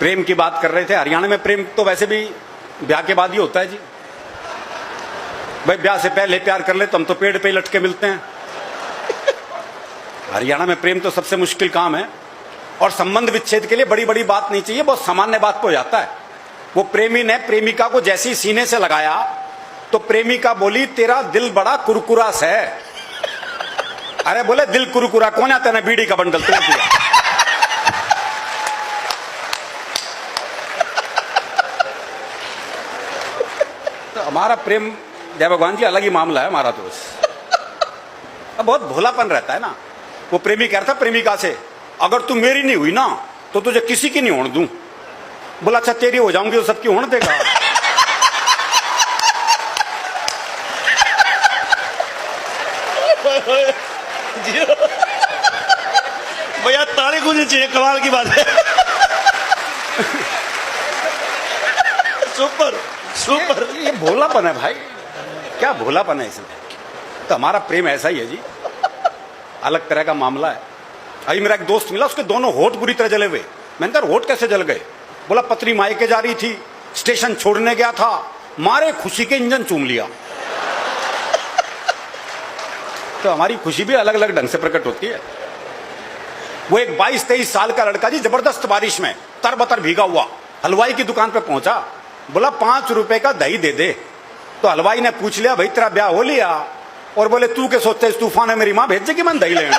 प्रेम की बात कर रहे थे। हरियाणा में प्रेम तो वैसे भी ब्याह के बाद ही होता है जी। भाई ब्याह से पहले प्यार कर ले तो हम तो पेड़ पे ही लटके मिलते हैं। हरियाणा में प्रेम तो सबसे मुश्किल काम है, और संबंध विच्छेद के लिए बड़ी बड़ी बात नहीं चाहिए, बहुत सामान्य बात पे हो जाता है। वो प्रेमी ने प्रेमिका को जैसे ही सीने से लगाया तो प्रेमिका बोली तेरा दिल बड़ा कुरकुरा है। अरे बोले दिल कुरकुरा कौन आता है ना, बीड़ी का बंडल तोड़ दिया। तो हमारा प्रेम जय भगवान जी अलग ही मामला है हमारा। तो अब बहुत भोलापन रहता है ना। वो प्रेमी कह रहा था प्रेमिका से, अगर तू मेरी नहीं हुई ना तो तुझे किसी की नहीं होने दूं। बोला अच्छा तेरी हो जाऊंगी तो सबकी होने देगा। भैया ताली गुजरी चाहिए, कमाल की बात है। Super super. ये भोलापन है भाई, क्या भोलापन है इसमें। तो हमारा प्रेम ऐसा ही है जी, अलग तरह का मामला है। अभी मेरा एक दोस्त मिला, उसके दोनों होठ बुरी तरह जले हुए। मैंने कहा होठ कैसे जल गए? बोला पत्नी मायके जा रही थी, स्टेशन छोड़ने गया था, मारे खुशी के इंजन चूम लिया। तो हमारी खुशी भी अलग अलग ढंग से प्रकट होती है। वो एक 22-23 साल का लड़का जी, जबरदस्त बारिश में तरबतर भीगा हुआ हलवाई की दुकान पे पहुंचा। बोला 5 रुपए का दही दे दे। तो हलवाई ने पूछ लिया भाई तेरा ब्याह हो लिया? और बोले तू के सोचते इस तूफान में मेरी मां भेजेगी मैं दही लेने।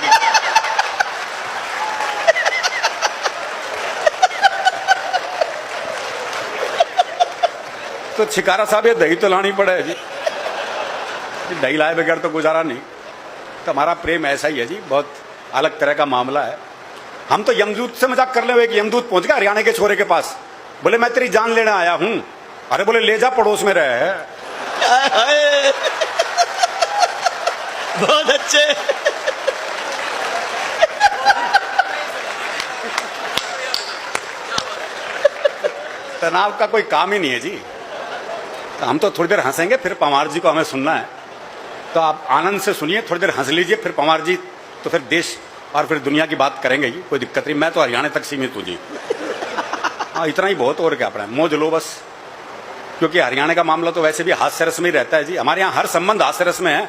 तो छिकारा साहब ये दही तो लानी पड़े जी, दही लाए बगैर तो गुजारा नहीं। तो हमारा प्रेम ऐसा ही है जी, बहुत अलग तरह का मामला है। हम तो यमदूत से मजाक कर ले कि यमदूत पहुंच गया हरियाणा के छोरे के पास। बोले मैं तेरी जान लेने आया हूं। अरे बोले ले जा पड़ोस में रहे। बहुत अच्छे। तनाव का कोई काम ही नहीं है जी। तो हम तो थोड़ी देर हंसेंगे, फिर पवार जी को हमें सुनना है। तो आप आनंद से सुनिए, थोड़ी देर हंस लीजिए, फिर पवार जी तो फिर देश और फिर दुनिया की बात करेंगे जी, कोई दिक्कत नहीं। मैं तो हरियाणा तक सीमित हूँ जी। हाँ इतना ही बहुत, और क्या अपना मौज लो बस। क्योंकि हरियाणा का मामला तो वैसे भी हास्य रस में ही रहता है जी। हमारे यहाँ हर संबंध हास्य रस में है,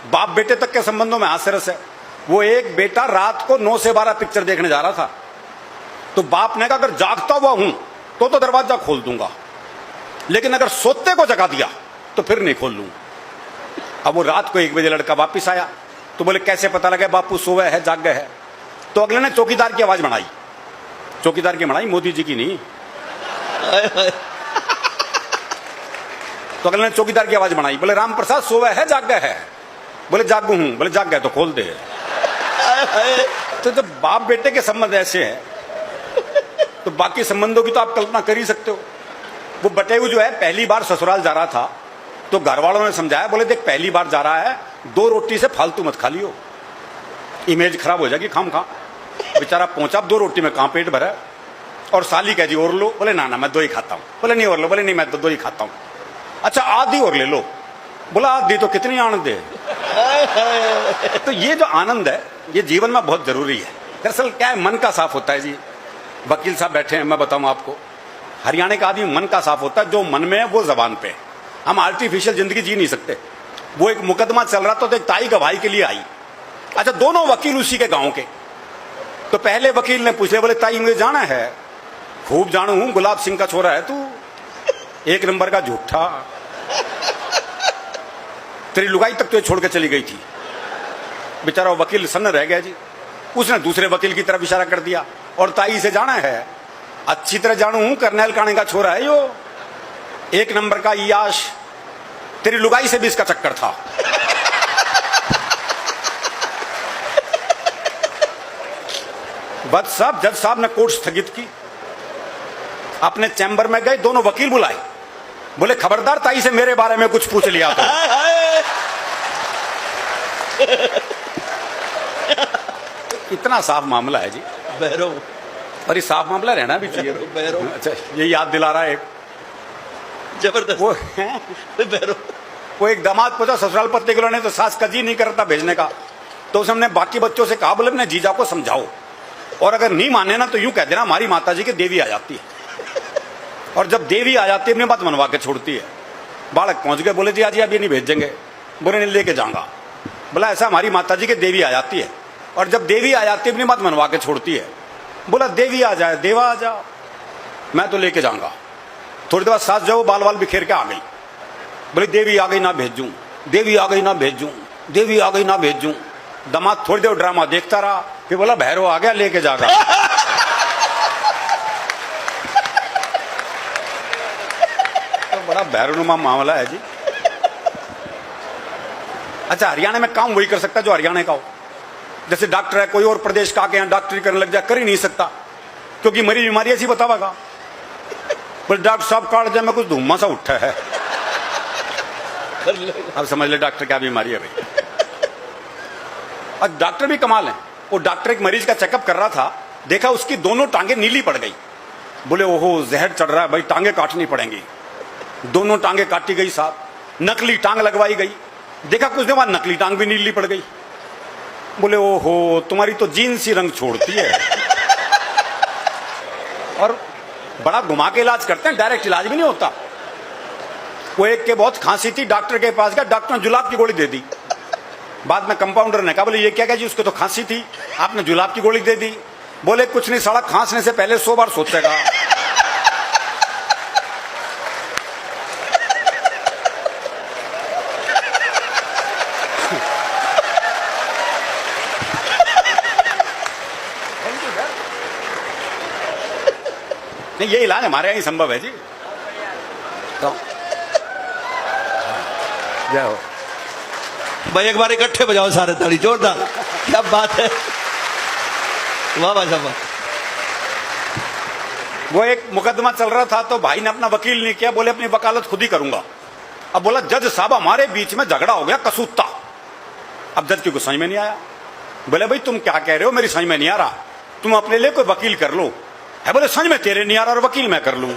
बाप बेटे तक के संबंधों में हास्य रस है। वो एक बेटा रात को 9 से 12 पिक्चर देखने जा रहा था, तो बाप ने कहा अगर जागता हुआ हूं तो दरवाजा खोल दूंगा, लेकिन अगर सोते को जगा दिया तो फिर नहीं खोल लूंगा। अब वो रात को 1 बजे लड़का वापिस आया, तो बोले कैसे पता लगा बापू सोए है जाग गए है? तो अगले ने चौकीदार की आवाज बनाई। चौकीदार की बनाई, मोदी जी की नहीं। तो अगले ने चौकीदार की आवाज बनाई, बोले राम प्रसाद सोए है जाग गए है? बोले जागू हूं। बोले जाग गए तो खोल दे। तो जब बाप बेटे के संबंध ऐसे हैं तो बाकी संबंधों की तो आप कल्पना कर ही सकते हो। वो बटेऊ जो है पहली बार ससुराल जा रहा था, तो घर वालों ने समझाया, बोले देख पहली बार जा रहा है, 2 रोटी से फालतू मत खा लियो, इमेज खराब हो जाएगी खाम खा। बेचारा पहुंचा, 2 रोटी में कहां पेट भरा। और साली कह जी और लो। बोले ना ना मैं 2 ही खाता हूं। बोले नहीं और लो। बोले नहीं मैं तो 2 ही खाता हूं। अच्छा आधी और ले लो। बोला आधी तो कितनी आनंद है। तो ये जो आनंद है ये जीवन में बहुत जरूरी है। दरअसल क्या है, मन का साफ होता है जी। वकील साहब बैठे हैं, मैं बताऊं आपको, हरियाणा का आदमी मन का साफ होता है, जो मन में है वो जबान पे। हम आर्टिफिशियल जिंदगी जी नहीं सकते। वो एक मुकदमा चल रहा था, तो एक ताई गवाही के लिए आई। अच्छा दोनों वकील उसी के गांव के। तो पहले वकील ने पूछ लिया, बोले ताई मुझे जाना है? खूब जानू हूं, गुलाब सिंह का छोरा है तू, 1 नंबर का झूठा, तेरी लुगाई तक तो छोड़ के चली गई थी। बेचारा वकील सन्न रह गया जी। उसने दूसरे वकील की तरफ इशारा कर दिया, और ताई से जाना है? अच्छी तरह जानू हूं, करनैल काणे का छोरा है यो, 1 नंबर का याश, तेरी लुगाई से भी इसका चक्कर था। वक्त साहब, जज साहब ने कोर्ट स्थगित की, अपने चैम्बर में गए, दोनों वकील बुलाए। बोले खबरदार ताई से मेरे बारे में कुछ पूछ लिया तो। इतना साफ मामला है जी भैरव। और ये साफ मामला रहना भी चाहिए भैरव। अच्छा ये याद दिला रहा है एक जबरदस्त। वो भैरव। वो एक दामाद पूछा ससुराल पत्नी को ने, तो सास का जी नहीं करता भेजने का। तो उसने बाकी बच्चों से कहा, बोले अपने जीजा को समझाओ, और अगर नहीं माने ना तो यूं कह देना हमारी माता जी की देवी आ जाती है। और जब देवी आ जाती है अपनी बात मनवा के छोड़ती है। बालक पहुंच गए, बोले जी आज अभी नहीं भेजेंगे, बोले नहीं लेके जाऊंगा। बोला ऐसा हमारी माता जी की देवी आ जाती है, और जब देवी आ जाती है अपनी बात मनवा के छोड़ती है। बोला देवी आ जाए, देवा आ जाओ, मैं तो लेके जाऊंगा। थोड़ी देर बाद सास जो बाल बाल बिखेर के आ गई, बोले देवी आ गई ना भेजूं, देवी आ गई ना भेजूं, देवी आ गई ना भेजूं। दामाद थोड़ी देर ड्रामा देखता रहा, फिर बोला भैरव आ गया लेके जागा। तो बड़ा भैरवनुमा मामला है जी। अच्छा, हरियाणा में काम वही कर सकता जो हरियाणा का हो। जैसे डॉक्टर है कोई और प्रदेश का आके यहाँ डॉक्टरी करने लग जाए, कर ही नहीं सकता, क्योंकि मरी बीमारी ऐसी बतावागा। बोले डॉक्टर साहब कार्ड जाए मैं कुछ धुम्मा सा उठा है। अब समझ ले डॉक्टर क्या बीमारी है भाई। और डॉक्टर भी कमाल है। वो डॉक्टर एक मरीज का चेकअप कर रहा था, देखा उसकी दोनों टांगे नीली पड़ गई। बोले ओहो जहर चढ़ रहा है भाई, टांगे काटनी पड़ेंगी। दोनों टांगे काटी गई साहब, नकली टांग लगवाई गई। देखा कुछ देर बाद नकली टांग भी नीली पड़ गई। बोले ओहो तुम्हारी तो जीन्स ही रंग छोड़ती है। और बड़ा घुमा के इलाज करते हैं, डायरेक्ट इलाज भी नहीं होता। वो एक के बहुत खांसी थी, डॉक्टर के पास गया, डॉक्टर ने जुलाब की गोली दे दी। बाद में कंपाउंडर ने कहा बोले ये क्या क्या जी, उसको तो खांसी थी आपने जुलाब की गोली दे दी। बोले कुछ नहीं साला, खांसने से पहले 100 बार सोचेगा। नहीं ये इलाज हमारे यहाँ ही संभव है जी। तो जय हो भाई एक बार इकट्ठे बजाओ सारे ताली, जोरदार, क्या बात है, वाह भाई साहब। वो एक मुकदमा चल रहा था तो भाई ने अपना वकील नहीं किया, बोले अपनी वकालत खुद ही करूंगा। अब बोला जज साहब हमारे बीच में झगड़ा हो गया कसूता। अब जज की कुछ समझ में नहीं आया। बोले भाई तुम क्या कह रहे हो, मेरी समझ में नहीं आ रहा, तुम अपने लिए कोई वकील कर लो। है बोले समझ में तेरे नहीं आ रहा और वकील मैं कर लूं।